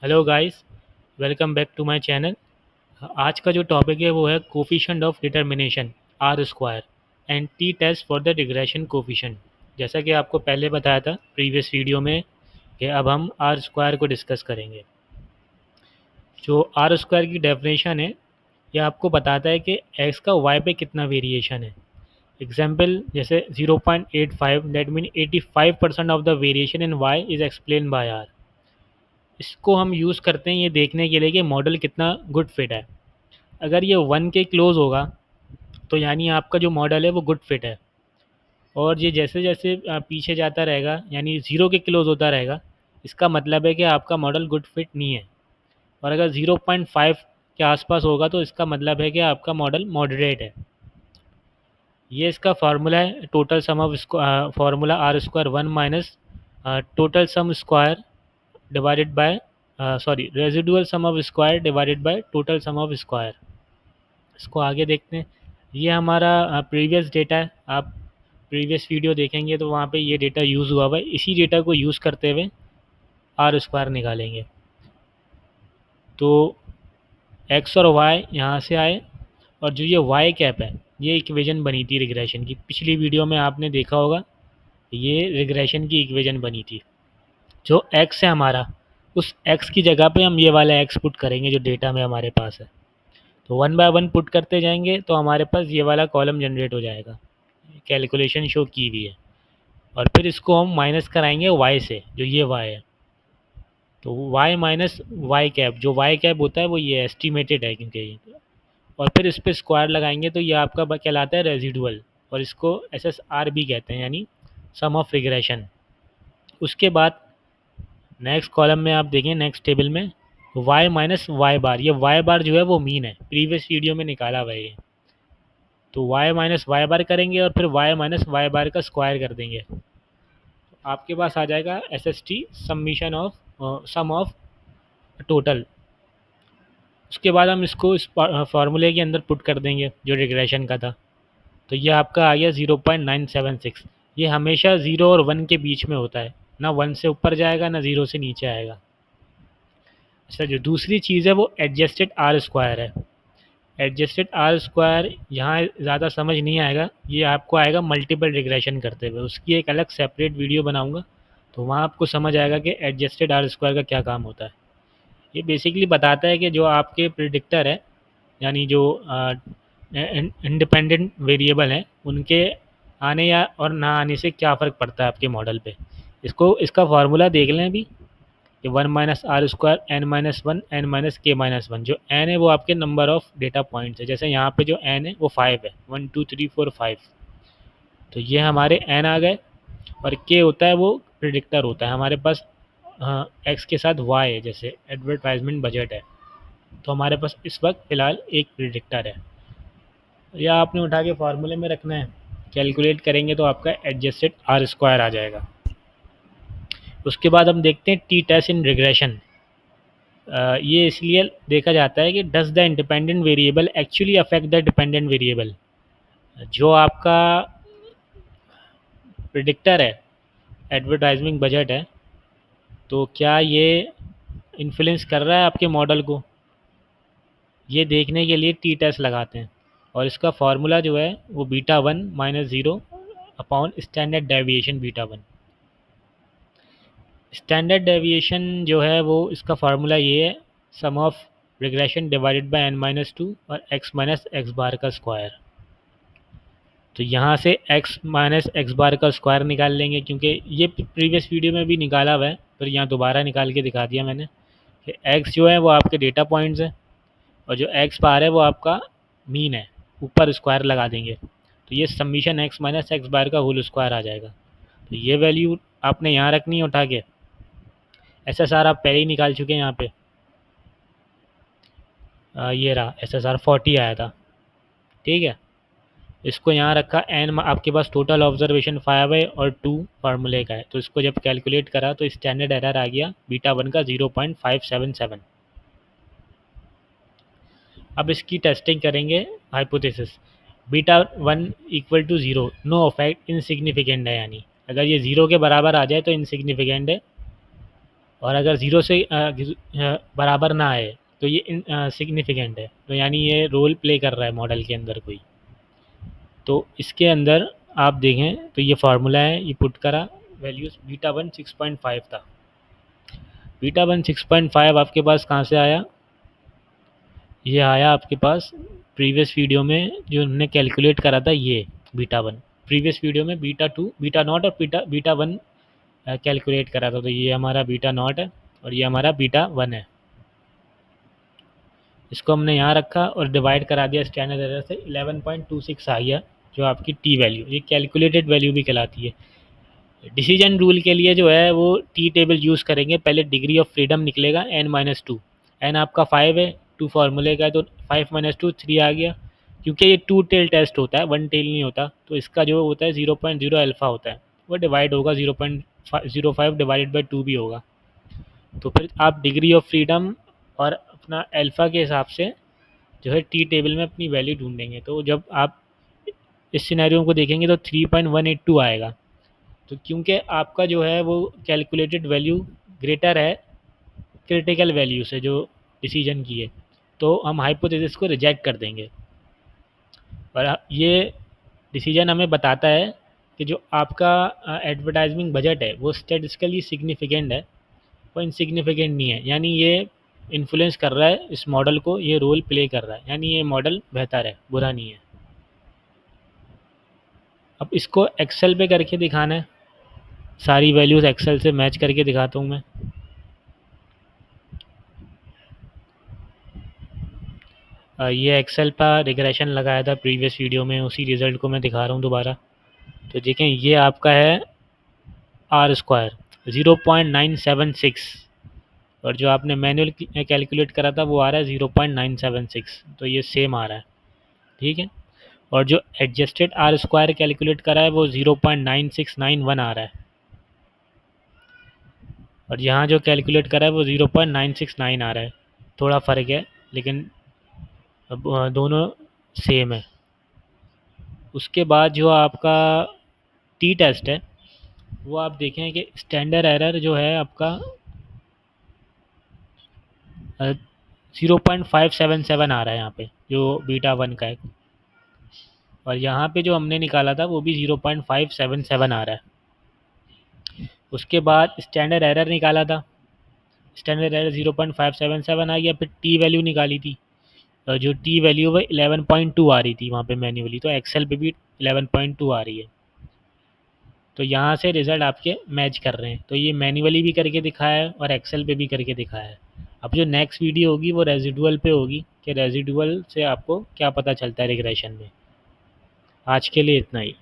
Hello guys, welcome back to my channel. आज का जो टॉपिक है वो है coefficient of determination R square and T test for the regression coefficient. जैसा कि आपको पहले बताया था प्रीवियस वीडियो में कि अब हम आर स्क्वायर को डिस्कस करेंगे। जो आर स्क्वायर की डेफिनेशन है ये आपको बताता है कि एक्स का वाई पे कितना वेरिएशन है। एग्जाम्पल जैसे 0.85 that mean 85% of the variation in Y is explain by R. इसको हम यूज़ करते हैं ये देखने के लिए कि मॉडल कितना गुड फिट है। अगर ये 1 के क्लोज़ होगा तो यानी आपका जो मॉडल है वो गुड फिट है, और ये जैसे जैसे पीछे जाता रहेगा यानी 0 के क्लोज़ होता रहेगा, इसका मतलब है कि आपका मॉडल गुड फिट नहीं है। और अगर 0.5 के आसपास होगा तो इसका मतलब है कि आपका मॉडल मॉडरेट है। ये इसका फार्मूला है, total sum of formula R square 1 minus total sum square divided by sorry residual sum of square divided by total sum of square. इसको आगे देखते हैं। ये हमारा प्रीवियस डेटा है। आप प्रीवियस वीडियो देखेंगे तो वहाँ पे ये डेटा यूज़ हुआ हुआ है। इसी डेटा को यूज़ करते हुए आर स्क्वायर निकालेंगे। तो एक्स और वाई यहाँ से आए, और जो ये वाई कैप है ये इक्वेशन बनी थी रिग्रेशन की। पिछली वीडियो में आपने देखा होगा ये रिग्रेशन की इक्वेशन बनी थी। जो एक्स है हमारा, उस एक्स की जगह पे हम ये वाला एक्स पुट करेंगे जो डेटा में हमारे पास है। तो 1 बाय 1 पुट करते जाएंगे तो हमारे पास ये वाला कॉलम जनरेट हो जाएगा। कैलकुलेशन शो की हुई है। और फिर इसको हम माइनस कराएंगे वाई से, जो ये वाई है। तो वाई माइनस वाई कैप, जो वाई कैप होता है वो ये एस्टिमेटेड है क्योंकि ये, और फिर इस पर स्क्वायर लगाएंगे तो ये आपका कहलाता है रेजिडुअल, और इसको एस एस आर भी कहते हैं यानी सम ऑफ रिग्रेशन। उसके बाद नेक्स्ट कॉलम में आप देखें, नेक्स्ट टेबल में वाई माइनस वाई बार, ये वाई बार जो है वो मीन है, प्रीवियस वीडियो में निकाला हुआ है ये। तो वाई माइनस वाई बार करेंगे और फिर वाई माइनस वाई बार का स्क्वायर कर देंगे। आपके पास आ जाएगा S S T submission of sum of total. उसके बाद हम इसको इस फार्मूले के अंदर पुट कर देंगे जो रिग्रेशन का था। तो ये आपका आ गया 0.976। ये हमेशा 0 और 1 के बीच में होता है, ना 1 से ऊपर जाएगा ना 0 से नीचे आएगा। अच्छा, जो दूसरी चीज़ है वो एडजस्टेड आर स्क्वायर है। एडजस्टेड आर स्क्वायर यहाँ ज़्यादा समझ नहीं आएगा, ये आपको आएगा मल्टीपल रिग्रेशन करते हुए। उसकी एक अलग सेपरेट वीडियो बनाऊंगा तो वहाँ आपको समझ आएगा कि एडजस्टेड आर स्क्वायर का क्या काम होता है। ये बेसिकली बताता है कि जो आपके प्रिडिक्टर है यानी जो इंडिपेंडेंट वेरिएबल हैं उनके आने या और ना आने से क्या फ़र्क पड़ता है आपके मॉडल पे। इसको इसका फार्मूला देख लें अभी कि 1 minus R square N minus one N minus K minus one. जो एन है वो आपके नंबर ऑफ़ डेटा पॉइंट्स है, जैसे यहाँ पे जो एन है वो 5 है, 1 2 3 4 5। तो ये हमारे एन आ गए। और के होता है वो प्रिडिक्टर होता है हमारे पास। एक्स के साथ वाई है, जैसे एडवर्टाइजमेंट बजट है। तो हमारे पास इस वक्त फ़िलहाल एक प्रिडिक्टर है, या आपने उठा के फार्मूले में रखना है। कैलकुलेट करेंगे तो आपका एडजस्टेड आर स्क्वायर आ जाएगा। उसके बाद हम देखते हैं टी टेस्ट इन रिग्रेशन। ये इसलिए देखा जाता है कि does the independent variable actually affect the dependent variable. जो आपका प्रिडिक्टर है, एडवर्टाइजमेंट बजट है, तो क्या ये इन्फ्लुएंस कर रहा है आपके मॉडल को। ये देखने के लिए टी टेस्ट लगाते हैं, और इसका फार्मूला जो है वो beta one minus zero upon standard deviation beta one. Standard deviation जो है वो इसका फार्मूला ये है, sum of regression divided by n minus two और एक्स माइनस एक्स बार का स्क्वायर। तो यहाँ से एक्स माइनस एक्स बार का स्क्वायर निकाल लेंगे, क्योंकि ये प्रीवियस वीडियो में भी निकाला हुआ है, फिर यहाँ दोबारा निकाल के दिखा दिया मैंने कि एक्स जो है वो आपके डेटा पॉइंट्स हैं, और जो एक्स बार है वो आपका मीन है। ऊपर स्क्वायर लगा देंगे तो ये summation x minus x bar का होल स्क्वायर आ जाएगा। तो ये वैल्यू आपने यहाँ रखनी है उठा के। एस एस आर आप पहले ही निकाल चुके हैं यहाँ पे। ये रहा एस एस आर 40 आया था, ठीक है। इसको यहाँ रखा, एन आपके पास टोटल ऑब्जर्वेशन 5 है और 2 फार्मूले का है, तो इसको जब कैलकुलेट करा तो स्टैंडर्ड एरर आ गया बीटा वन का 0.577। अब इसकी टेस्टिंग करेंगे। Hypothesis beta one equal to zero, no affect, insignificant है, यानी अगर ये ज़ीरो के बराबर आ जाए तो इनसिग्निफिकेंट है। और अगर ज़ीरो से बराबर ना आए तो ये सिग्निफिकेंट है, तो यानी ये रोल प्ले कर रहा है मॉडल के अंदर कोई। तो इसके अंदर आप देखें तो ये फार्मूला है, ये पुट करा, वैल्यूज़ बीटा वन 6.5 था। बीटा वन 6.5 आपके पास कहाँ से आया? ये आया आपके पास प्रीवियस वीडियो में जो हमने कैलकुलेट करा था, ये बीटा वन। प्रीवियस वीडियो में बीटा टू, बीटा नॉट और बीटा बीटा वन कैलकुलेट करा था। तो ये हमारा बीटा नॉट है और ये हमारा बीटा वन है। इसको हमने यहाँ रखा और डिवाइड करा दिया स्टैंडर्ड एरर से। 11.26 आई है जो आपकी टी वैल्यू, ये कैलकुलेटेड वैल्यू भी कहलाती है। डिसीजन रूल के लिए जो है वो टी टेबल यूज़ करेंगे। पहले डिग्री ऑफ फ्रीडम निकलेगा n-2। एन आपका 5 है, 2 फार्मूले का है, तो 5 - 2 3 आ गया। क्योंकि ये 2 टेल टेस्ट होता है, 1 टेल नहीं होता, तो इसका जो होता है 0.0 अल्फ़ा होता है, वो डिवाइड होगा 0.05 डिवाइडेड बाई 2 भी होगा। तो फिर आप डिग्री ऑफ फ्रीडम और अपना अल्फ़ा के हिसाब से जो है टी टेबल में अपनी वैल्यू ढूंढेंगे। तो जब आप इस सिनेरियो को देखेंगे तो 3.182 आएगा। तो क्योंकि आपका जो है वो कैलकुलेटेड वैल्यू ग्रेटर है क्रिटिकल वैल्यू से जो डिसीजन की है, तो हम हाइपोथेसिस को रिजेक्ट कर देंगे। और ये डिसीजन हमें बताता है कि जो आपका एडवर्टाइजमेंट बजट है वो स्टैटिस्टिकली सिग्निफिकेंट है, वो इनसिग्निफिकेंट नहीं है। यानी ये इन्फ्लुएंस कर रहा है इस मॉडल को, ये रोल प्ले कर रहा है, यानी ये मॉडल बेहतर है, बुरा नहीं है। अब इसको एक्सेल पे करके दिखाना है, सारी वैल्यूज़ एक्सेल से मैच करके दिखाता हूँ मैं। ये एक्सेल पर रिग्रेशन लगाया था प्रीवियस वीडियो में, उसी रिज़ल्ट को मैं दिखा रहा हूँ दोबारा। तो देखें ये आपका है आर स्क्वायर 0.976, और जो आपने मैनुअल कैलकुलेट करा था वो आ रहा है 0.976, तो ये सेम आ रहा है, ठीक है। और जो एडजस्टेड आर स्क्वायर कैलकुलेट करा है वो 0.9691 आ रहा है, और यहाँ जो कैलकुलेट करा है वो 0.969 आ रहा है। थोड़ा फ़र्क है लेकिन अब दोनों सेम है। उसके बाद जो आपका टी टेस्ट है वो आप देखें कि स्टैंडर्ड एरर जो है आपका 0.577 आ रहा है यहाँ पे, जो बीटा वन का है। और यहाँ पे जो हमने निकाला था वो भी 0.577 आ रहा है। उसके बाद स्टैंडर्ड एरर निकाला था, स्टैंडर्ड एरर 0.577 आ गया। फिर टी वैल्यू निकाली थी, जो टी वैल्यू है 11.2 आ रही थी वहाँ पे मैन्युअली, तो एक्सेल पे भी 11.2 आ रही है। तो यहाँ से रिज़ल्ट आपके मैच कर रहे हैं। तो ये मैन्युअली भी करके दिखाया है और एक्सेल पे भी करके दिखाया है। अब जो नेक्स्ट वीडियो होगी वो रेजिडुअल पे होगी, कि रेजिडुअल से आपको क्या पता चलता है रिग्रेशन में। आज के लिए इतना ही।